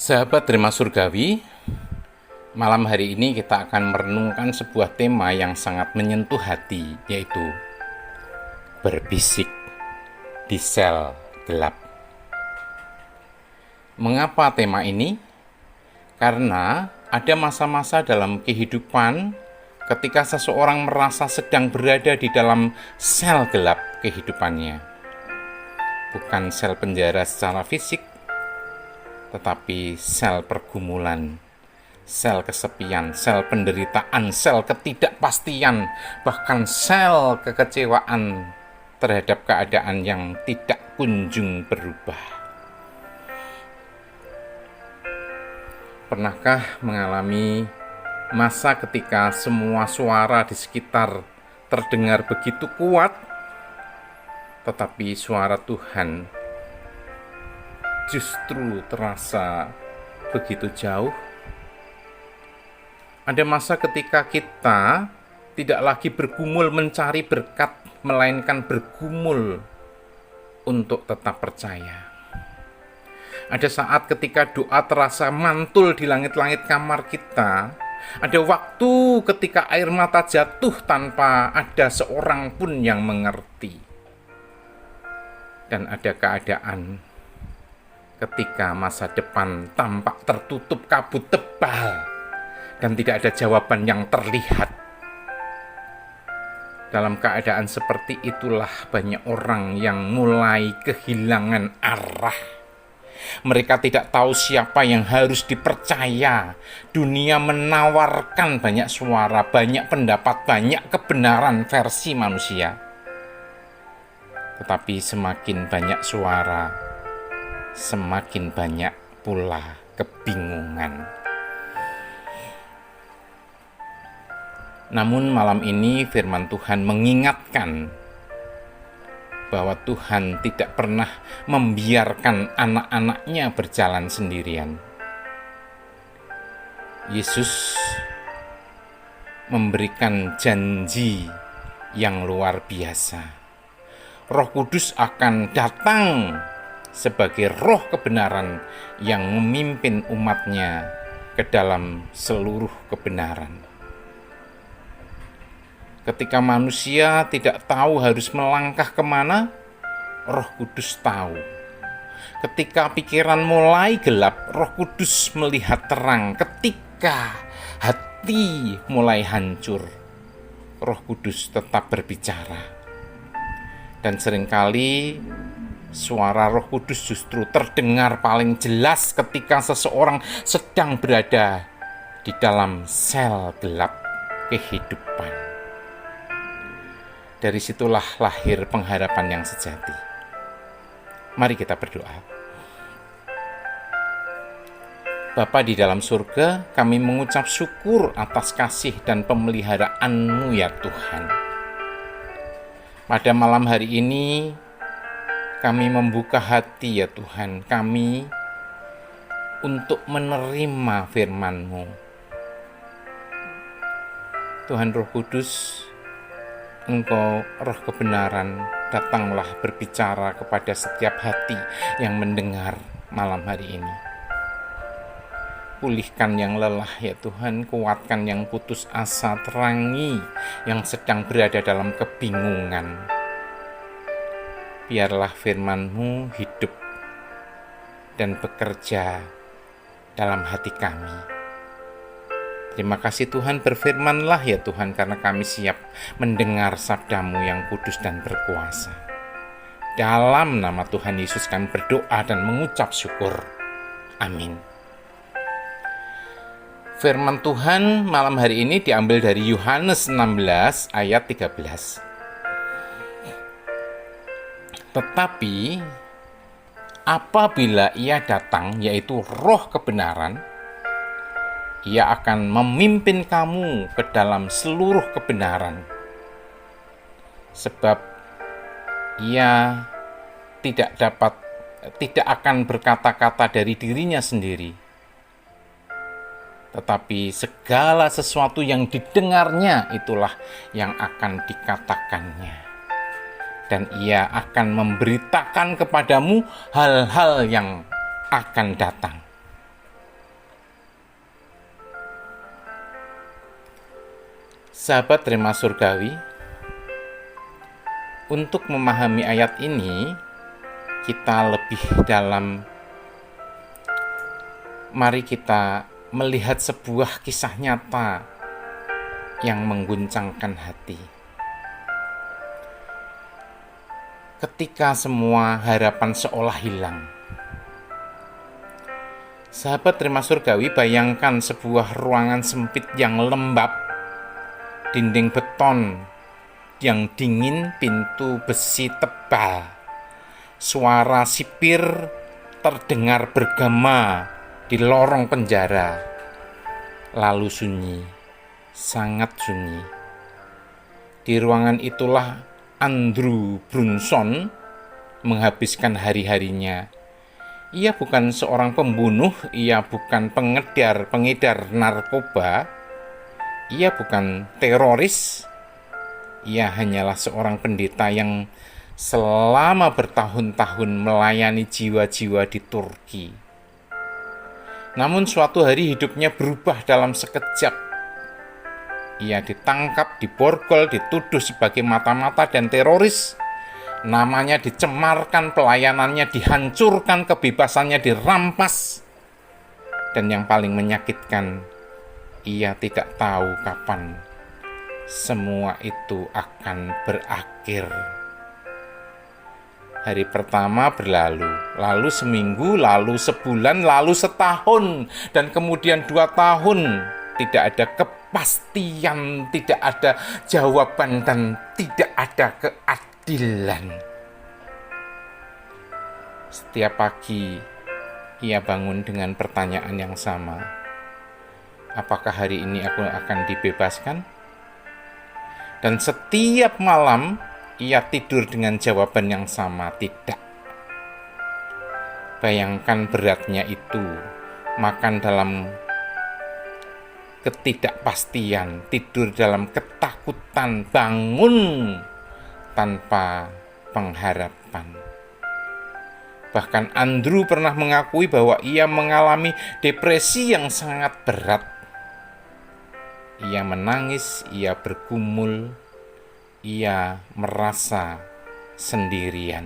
Sahabat Terima Surgawi, malam hari ini kita akan merenungkan sebuah tema yang sangat menyentuh hati, yaitu berbisik di sel gelap. Mengapa tema ini? Karena ada masa-masa dalam kehidupan ketika seseorang merasa sedang berada di dalam sel gelap kehidupannya. Bukan sel penjara secara fisik, tetapi sel pergumulan, sel kesepian, sel penderitaan, sel ketidakpastian, bahkan sel kekecewaan terhadap keadaan yang tidak kunjung berubah. Pernahkah mengalami masa ketika semua suara di sekitar terdengar begitu kuat, tetapi suara Tuhan justru terasa begitu jauh? Ada masa ketika kita tidak lagi bergumul mencari berkat, melainkan bergumul untuk tetap percaya. Ada saat ketika doa terasa mantul di langit-langit kamar kita. Ada waktu ketika air mata jatuh tanpa ada seorang pun yang mengerti. Dan ada keadaan ketika masa depan tampak tertutup kabut tebal dan tidak ada jawaban yang terlihat. Dalam keadaan seperti itulah banyak orang yang mulai kehilangan arah. Mereka tidak tahu siapa yang harus dipercaya. Dunia menawarkan banyak suara, banyak pendapat, banyak kebenaran versi manusia. Tetapi semakin banyak suara, semakin banyak pula kebingungan. Namun malam ini firman Tuhan mengingatkan bahwa Tuhan tidak pernah membiarkan anak-anaknya berjalan sendirian. Yesus memberikan janji yang luar biasa. Roh Kudus akan datang sebagai roh kebenaran yang memimpin umatnya ke dalam seluruh kebenaran. Ketika manusia tidak tahu harus melangkah kemana, Roh Kudus tahu. Ketika pikiran mulai gelap, Roh Kudus melihat terang. Ketika hati mulai hancur, Roh Kudus tetap berbicara. Dan seringkali suara Roh Kudus justru terdengar paling jelas ketika seseorang sedang berada di dalam sel gelap kehidupan. Dari situlah lahir pengharapan yang sejati. Mari kita berdoa. Bapa di dalam surga, kami mengucap syukur atas kasih dan pemeliharaanmu ya Tuhan. Pada malam hari ini, kami membuka hati ya Tuhan kami untuk menerima firman-Mu. Tuhan Roh Kudus, Engkau roh kebenaran, datanglah berbicara kepada setiap hati yang mendengar malam hari ini. Pulihkan yang lelah ya Tuhan, kuatkan yang putus asa, terangi yang sedang berada dalam kebingungan. Biarlah firman-Mu hidup dan bekerja dalam hati kami. Terima kasih Tuhan, berfirmanlah ya Tuhan, karena kami siap mendengar sabda-Mu yang kudus dan berkuasa. Dalam nama Tuhan Yesus kami berdoa dan mengucap syukur. Amin. Firman Tuhan malam hari ini diambil dari Yohanes 16 ayat 13. Tetapi apabila Ia datang, yaitu Roh kebenaran, Ia akan memimpin kamu ke dalam seluruh kebenaran. Sebab Ia tidak akan berkata-kata dari dirinya sendiri, tetapi segala sesuatu yang didengarnya itulah yang akan dikatakannya. Dan Ia akan memberitakan kepadamu hal-hal yang akan datang. Sahabat Rema Surgawi, untuk memahami ayat ini, kita lebih dalam. Mari kita melihat sebuah kisah nyata yang mengguncangkan hati. Ketika semua harapan seolah hilang. Sahabat Rema Surgawi, bayangkan sebuah ruangan sempit yang lembab, dinding beton yang dingin, pintu besi tebal. Suara sipir terdengar bergema di lorong penjara. Lalu sunyi, sangat sunyi. Di ruangan itulah Andrew Brunson menghabiskan hari-harinya. Ia bukan seorang pembunuh, ia bukan pengedar narkoba, ia bukan teroris, ia hanyalah seorang pendeta yang selama bertahun-tahun melayani jiwa-jiwa di Turki. Namun suatu hari hidupnya berubah dalam sekejap. Ia ditangkap, diborgol, dituduh sebagai mata-mata dan teroris. Namanya dicemarkan, pelayanannya dihancurkan, kebebasannya dirampas. Dan yang paling menyakitkan, ia tidak tahu kapan semua itu akan berakhir. Hari pertama berlalu, lalu seminggu, lalu sebulan, lalu setahun, dan kemudian 2 tahun. Tidak ada kepastian, tidak ada jawaban, dan tidak ada keadilan. Setiap pagi, ia bangun dengan pertanyaan yang sama. Apakah hari ini aku akan dibebaskan? Dan setiap malam, ia tidur dengan jawaban yang sama, tidak. Bayangkan beratnya itu, makan dalam ketidakpastian, tidur dalam ketakutan, bangun tanpa pengharapan. Bahkan Andrew pernah mengakui bahwa ia mengalami depresi yang sangat berat. Ia menangis, ia bergumul, ia merasa sendirian.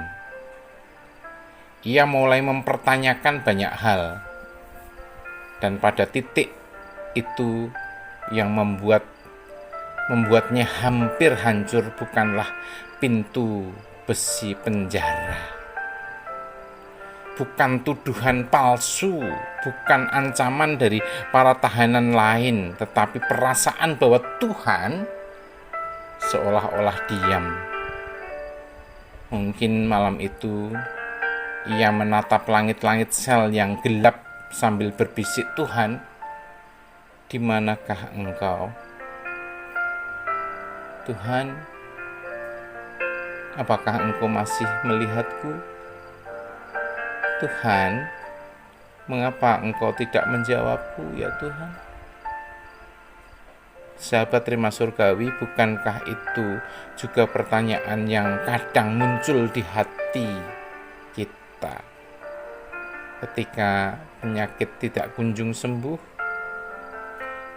Ia mulai mempertanyakan banyak hal. Dan pada titik itu yang membuatnya hampir hancur bukanlah pintu besi penjara. Bukan tuduhan palsu, bukan ancaman dari para tahanan lain, tetapi perasaan bahwa Tuhan seolah-olah diam. Mungkin malam itu ia menatap langit-langit sel yang gelap sambil berbisik, "Tuhan, di manakah Engkau? Tuhan, apakah Engkau masih melihatku? Tuhan, mengapa Engkau tidak menjawabku, ya Tuhan?" Sahabat Rema Surgawi, bukankah itu juga pertanyaan yang kadang muncul di hati kita ketika penyakit tidak kunjung sembuh,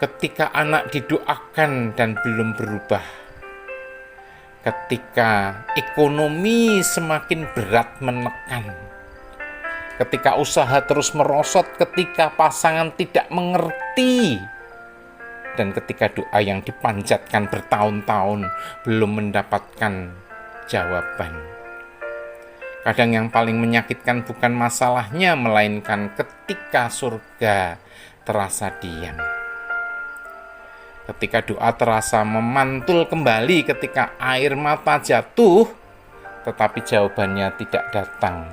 ketika anak didoakan dan belum berubah, ketika ekonomi semakin berat menekan, ketika usaha terus merosot, ketika pasangan tidak mengerti, dan ketika doa yang dipanjatkan bertahun-tahun belum mendapatkan jawaban. Kadang yang paling menyakitkan bukan masalahnya, melainkan ketika surga terasa diam. Ketika doa terasa memantul kembali, ketika air mata jatuh, tetapi jawabannya tidak datang.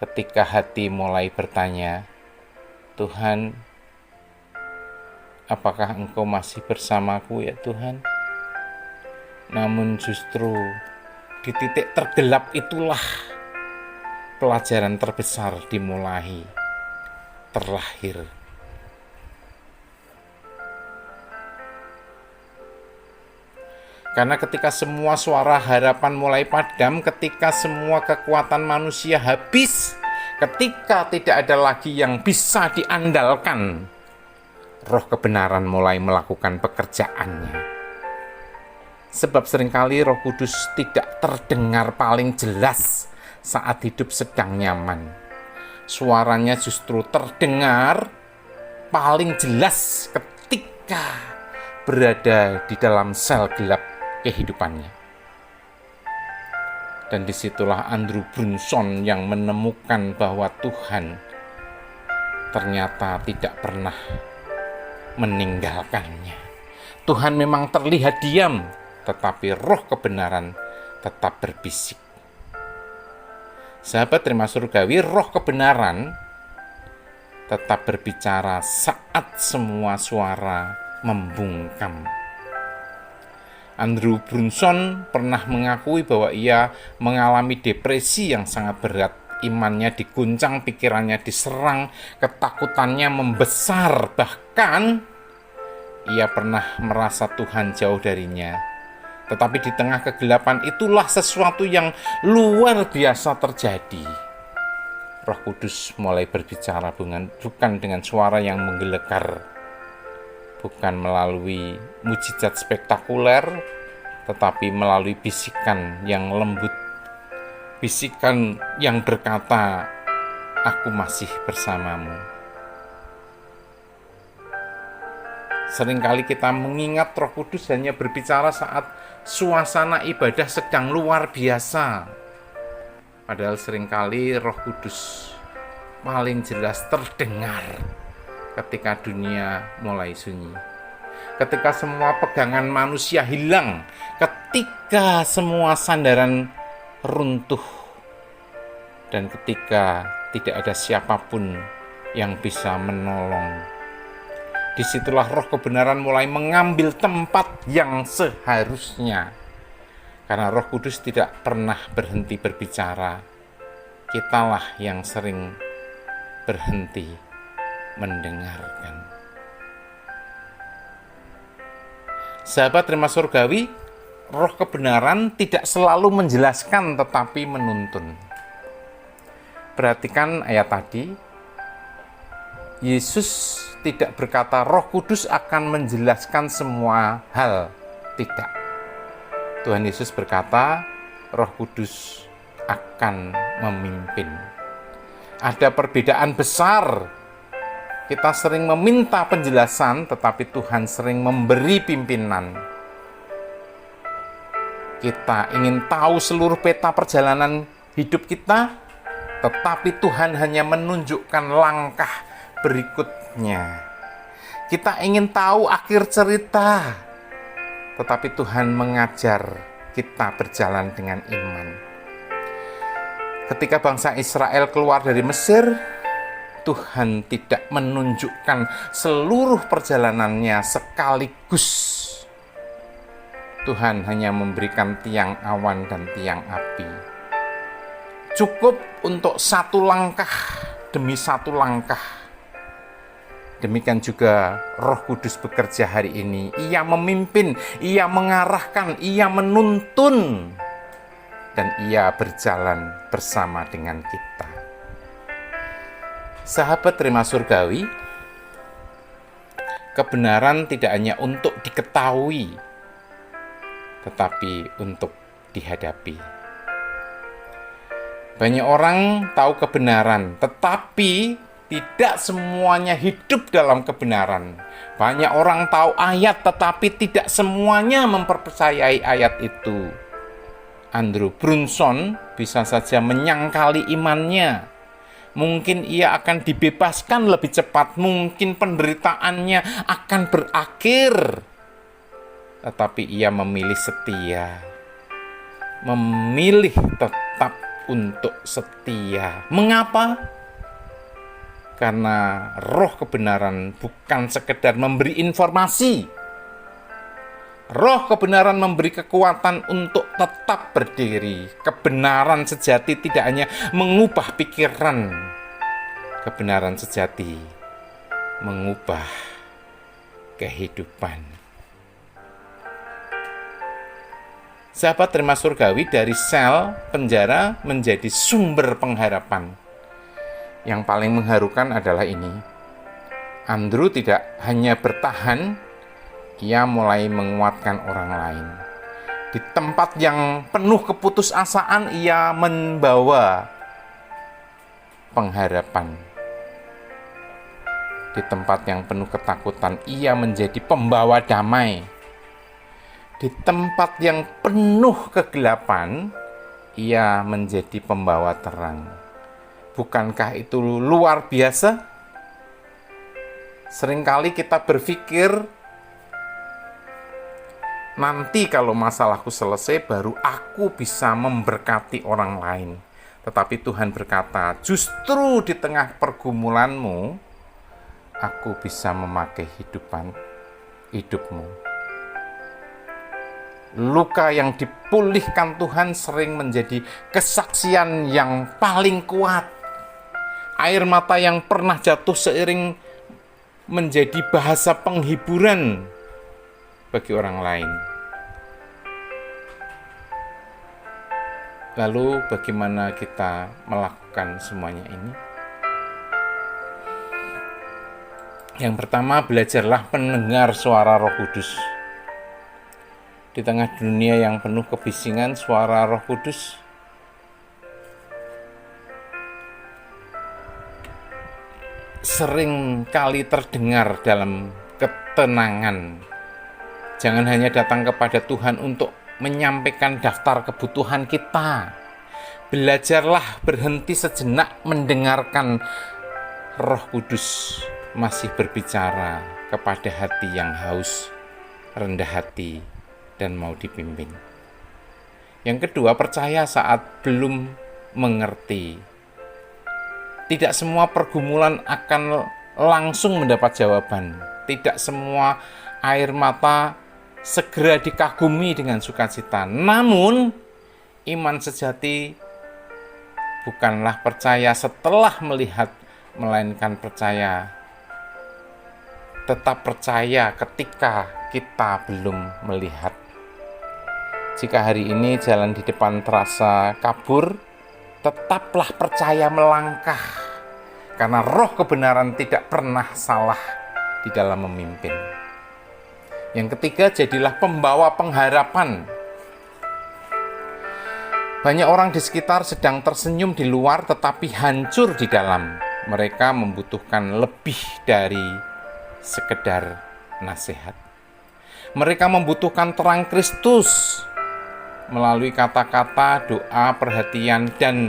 Ketika hati mulai bertanya, "Tuhan, apakah Engkau masih bersamaku, ya Tuhan?" Namun justru di titik tergelap itulah pelajaran terbesar dimulai, terlahir. Karena ketika semua suara harapan mulai padam, ketika semua kekuatan manusia habis, ketika tidak ada lagi yang bisa diandalkan, roh kebenaran mulai melakukan pekerjaannya. Sebab seringkali Roh Kudus tidak terdengar paling jelas saat hidup sedang nyaman. Suaranya justru terdengar paling jelas ketika berada di dalam sel gelap kehidupannya. Dan disitulah Andrew Brunson yang menemukan bahwa Tuhan ternyata tidak pernah meninggalkannya. Tuhan memang terlihat diam, tetapi roh kebenaran tetap berbisik. Sahabat terima surgawi, roh kebenaran tetap berbicara saat semua suara membungkam. Andrew Brunson pernah mengakui bahwa ia mengalami depresi yang sangat berat. Imannya diguncang, pikirannya diserang, ketakutannya membesar. Bahkan ia pernah merasa Tuhan jauh darinya. Tetapi di tengah kegelapan itulah sesuatu yang luar biasa terjadi. Roh Kudus mulai berbicara bukan dengan suara yang menggelegar, bukan melalui mujizat spektakuler, tetapi melalui bisikan yang lembut, bisikan yang berkata, "Aku masih bersamamu." Seringkali kita mengingat Roh Kudus hanya berbicara saat suasana ibadah sedang luar biasa. Padahal seringkali Roh Kudus paling jelas terdengar ketika dunia mulai sunyi, ketika semua pegangan manusia hilang, ketika semua sandaran runtuh, dan ketika tidak ada siapapun yang bisa menolong. Disitulah roh kebenaran mulai mengambil tempat yang seharusnya. Karena Roh Kudus tidak pernah berhenti berbicara, kitalah yang sering berhenti mendengarkan. Sahabat terima surgawi, roh kebenaran tidak selalu menjelaskan tetapi menuntun. Perhatikan ayat tadi, Yesus tidak berkata Roh Kudus akan menjelaskan semua hal, tidak. Tuhan Yesus berkata, Roh Kudus akan memimpin. Ada perbedaan besar. Kita sering meminta penjelasan, tetapi Tuhan sering memberi pimpinan. Kita ingin tahu seluruh peta perjalanan hidup kita, tetapi Tuhan hanya menunjukkan langkah berikutnya. Kita ingin tahu akhir cerita, tetapi Tuhan mengajar kita berjalan dengan iman. Ketika bangsa Israel keluar dari Mesir, Tuhan tidak menunjukkan seluruh perjalanannya sekaligus. Tuhan hanya memberikan tiang awan dan tiang api. Cukup untuk satu langkah demi satu langkah. Demikian juga Roh Kudus bekerja hari ini. Ia memimpin, Ia mengarahkan, Ia menuntun, dan Ia berjalan bersama dengan kita. Sahabat terima surgawi, kebenaran tidak hanya untuk diketahui, tetapi untuk dihadapi. Banyak orang tahu kebenaran, tetapi tidak semuanya hidup dalam kebenaran. Banyak orang tahu ayat, tetapi tidak semuanya mempercayai ayat itu. Andrew Brunson bisa saja menyangkali imannya. Mungkin ia akan dibebaskan lebih cepat, mungkin penderitaannya akan berakhir. Tetapi ia memilih setia, memilih tetap untuk setia. Mengapa? Karena roh kebenaran bukan sekedar memberi informasi. Roh kebenaran memberi kekuatan untuk tetap berdiri. Kebenaran sejati tidak hanya mengubah pikiran. Kebenaran sejati mengubah kehidupan. Sahabat terima surgawi, dari sel penjara menjadi sumber pengharapan. Yang paling mengharukan adalah ini. Andrew tidak hanya bertahan, ia mulai menguatkan orang lain. Di tempat yang penuh keputusasaan, ia membawa pengharapan. Di tempat yang penuh ketakutan, ia menjadi pembawa damai. Di tempat yang penuh kegelapan, ia menjadi pembawa terang. Bukankah itu luar biasa? Seringkali kita berpikir, nanti kalau masalahku selesai, baru aku bisa memberkati orang lain. Tetapi Tuhan berkata, justru di tengah pergumulanmu, aku bisa memakai hidupmu. Luka yang dipulihkan Tuhan sering menjadi kesaksian yang paling kuat. Air mata yang pernah jatuh seiring menjadi bahasa penghiburan bagi orang lain. Lalu bagaimana kita melakukan semuanya ini? Yang pertama, belajarlah mendengar suara Roh Kudus. Di tengah dunia yang penuh kebisingan, suara Roh Kudus sering kali terdengar dalam ketenangan. Jangan hanya datang kepada Tuhan untuk menyampaikan daftar kebutuhan kita. Belajarlah berhenti sejenak mendengarkan Roh Kudus masih berbicara kepada hati yang haus, rendah hati, dan mau dipimpin. Yang kedua, percaya saat belum mengerti. Tidak semua pergumulan akan langsung mendapat jawaban. Tidak semua air mata segera dikagumi dengan sukacita. Namun, iman sejati bukanlah percaya setelah melihat, melainkan percaya. Tetap percaya ketika kita belum melihat. Jika hari ini jalan di depan terasa kabur, tetaplah percaya melangkah. Karena roh kebenaran tidak pernah salah di dalam memimpin. Yang ketiga, jadilah pembawa pengharapan. Banyak orang di sekitar sedang tersenyum di luar tetapi hancur di dalam. Mereka membutuhkan lebih dari sekedar nasihat. Mereka membutuhkan terang Kristus melalui kata-kata, doa, perhatian, dan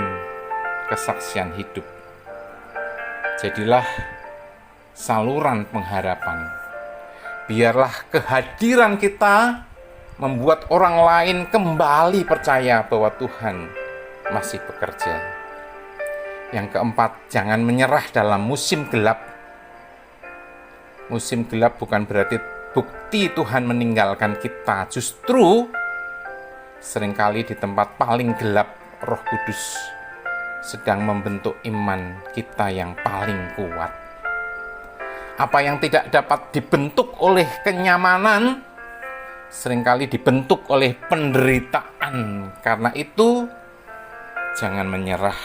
kesaksian hidup. Jadilah saluran pengharapan. Biarlah kehadiran kita membuat orang lain kembali percaya bahwa Tuhan masih bekerja. Yang keempat, jangan menyerah dalam musim gelap. Musim gelap bukan berarti bukti Tuhan meninggalkan kita. Justru seringkali di tempat paling gelap, Roh Kudus sedang membentuk iman kita yang paling kuat. Apa yang tidak dapat dibentuk oleh kenyamanan, seringkali dibentuk oleh penderitaan. Karena itu, jangan menyerah.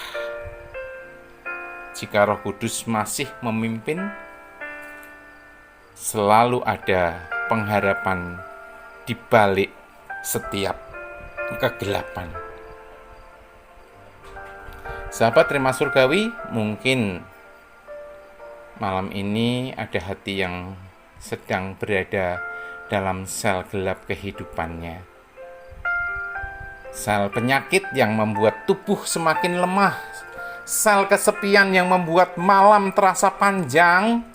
Jika Roh Kudus masih memimpin, selalu ada pengharapan di balik setiap kegelapan. Sahabat Rema Surgawi, mungkin malam ini ada hati yang sedang berada dalam sel gelap kehidupannya. Sel penyakit yang membuat tubuh semakin lemah. Sel kesepian yang membuat malam terasa panjang.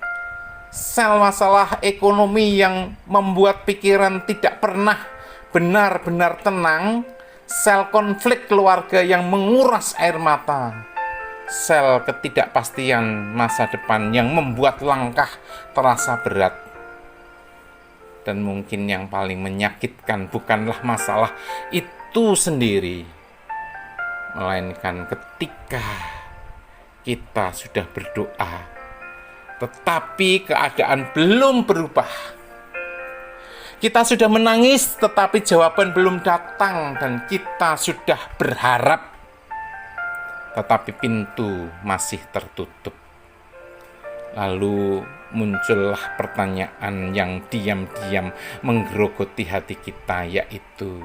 Sel masalah ekonomi yang membuat pikiran tidak pernah benar-benar tenang. Sel konflik keluarga yang menguras air mata. Sel ketidakpastian masa depan yang membuat langkah terasa berat. Dan mungkin yang paling menyakitkan bukanlah masalah itu sendiri, melainkan ketika kita sudah berdoa tetapi keadaan belum berubah. Kita sudah menangis tetapi jawaban belum datang, dan kita sudah berharap tetapi pintu masih tertutup. Lalu muncullah pertanyaan yang diam-diam menggerogoti hati kita, yaitu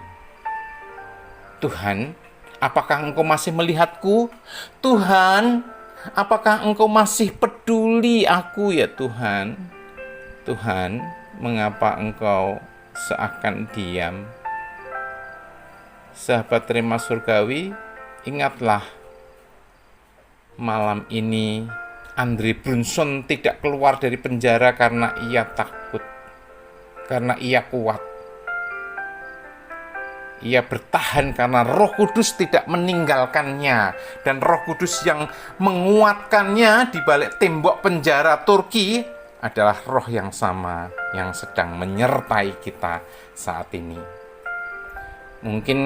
Tuhan, apakah Engkau masih melihatku? Tuhan, apakah Engkau masih peduli aku ya Tuhan? Tuhan, mengapa Engkau seakan diam? Sahabat Rema Surgawi, ingatlah, malam ini Andre Brunson tidak keluar dari penjara karena ia takut, karena ia kuat. Ia bertahan karena Roh Kudus tidak meninggalkannya, dan Roh Kudus yang menguatkannya di balik tembok penjara Turki adalah Roh yang sama yang sedang menyertai kita saat ini. Mungkin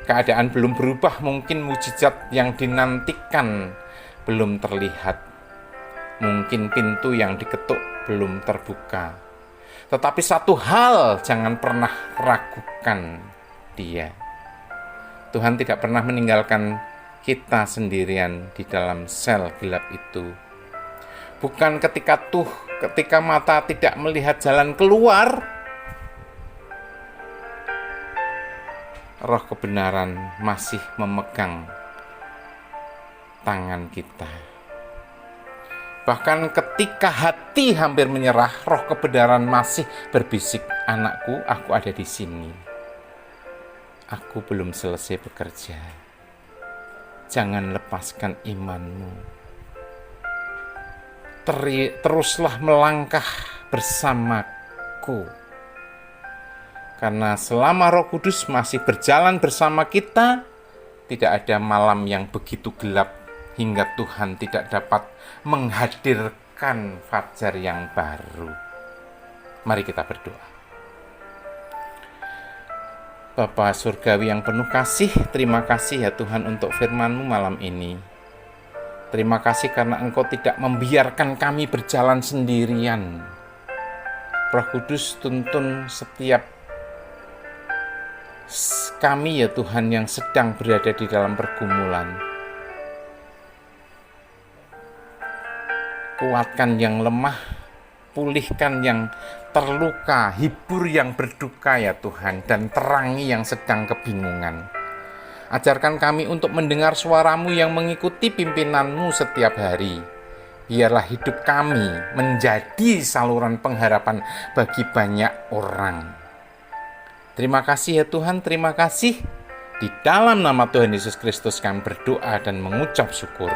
keadaan belum berubah, mungkin mukjizat yang dinantikan belum terlihat, mungkin pintu yang diketuk belum terbuka. Tetapi satu hal, jangan pernah ragukan Dia. Tuhan tidak pernah meninggalkan kita sendirian di dalam sel gelap itu. Bukan ketika mata tidak melihat jalan keluar, Roh kebenaran masih memegang tangan kita. Bahkan ketika hati hampir menyerah, Roh kebenaran masih berbisik, "Anakku, aku ada di sini. Aku belum selesai bekerja. Jangan lepaskan imanmu. Teruslah melangkah bersamaku." Karena selama Roh Kudus masih berjalan bersama kita, tidak ada malam yang begitu gelap hingga Tuhan tidak dapat menghadirkan fajar yang baru. Mari kita berdoa. Bapa Surgawi yang penuh kasih, terima kasih ya Tuhan untuk firman-Mu malam ini. Terima kasih karena Engkau tidak membiarkan kami berjalan sendirian. Roh Kudus tuntun setiap kami ya Tuhan yang sedang berada di dalam pergumulan. Kuatkan yang lemah, pulihkan yang terluka, hibur yang berduka ya Tuhan, dan terangi yang sedang kebingungan. Ajarkan kami untuk mendengar suara-Mu yang mengikuti pimpinan-Mu setiap hari. Biarlah hidup kami menjadi saluran pengharapan bagi banyak orang. Terima kasih ya Tuhan, terima kasih. Di dalam nama Tuhan Yesus Kristus kami berdoa dan mengucap syukur.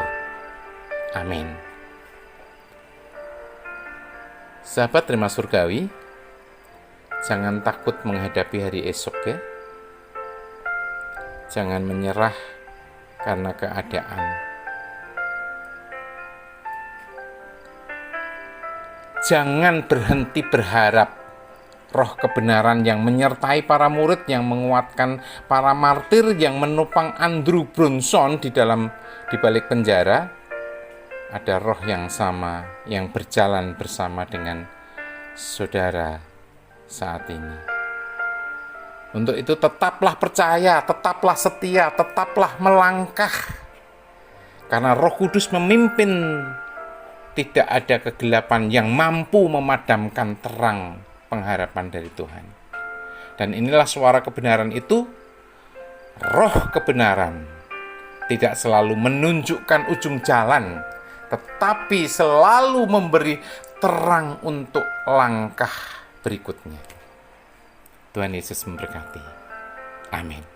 Amin. Sahabat Rema Surgawi, jangan takut menghadapi hari esok ya. Jangan menyerah karena keadaan. Jangan berhenti berharap. Roh kebenaran yang menyertai para murid, yang menguatkan para martir, yang menopang Andrew Brunson di balik penjara, ada roh yang sama yang berjalan bersama dengan saudara saat ini. Untuk itu tetaplah percaya, tetaplah setia, tetaplah melangkah. Karena Roh Kudus memimpin, tidak ada kegelapan yang mampu memadamkan terang pengharapan dari Tuhan. Dan inilah suara kebenaran itu. Roh kebenaran tidak selalu menunjukkan ujung jalan, tetapi selalu memberi terang untuk langkah berikutnya. Tuhan Yesus memberkati. Amin.